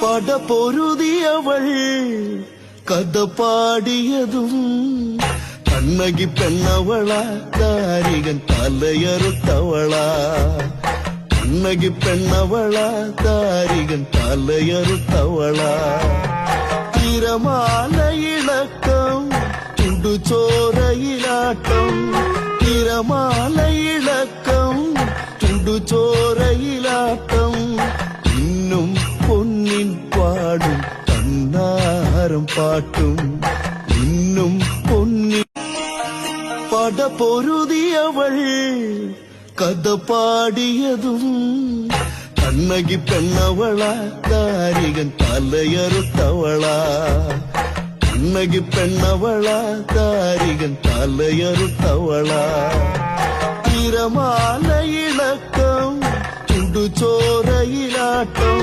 പട പൊരുതിയവൾ കഥ പാടിയതും കണ്ണകി പെണ്ണവള ദാരികൻ തലയറുത്തവള കണ്ണകി പെണ്ണവള ദാരികൻ തലയറുത്തവള തിരമാലയിളക്കം ചുടുചോരയിലാട്ടം തിരമാലയിളക്കം ചുടുചോരയിലാട്ടം ഇന്നും പൊന്നിൻ പാടും തന്നാരം പാട്ടും ഇന്നും പൊന്നിൻ പട പൊരുതിയവൾ കഥ പാടിയതും കണ്ണകി പെണ്ണവള ദാരികൻ തലയറുത്തവള കണ്ണകി പെണ്ണവള ദാരികൻ തലയറുത്തവള തിരമാലയിളക്കം ചുടുചോരയിലാട്ടം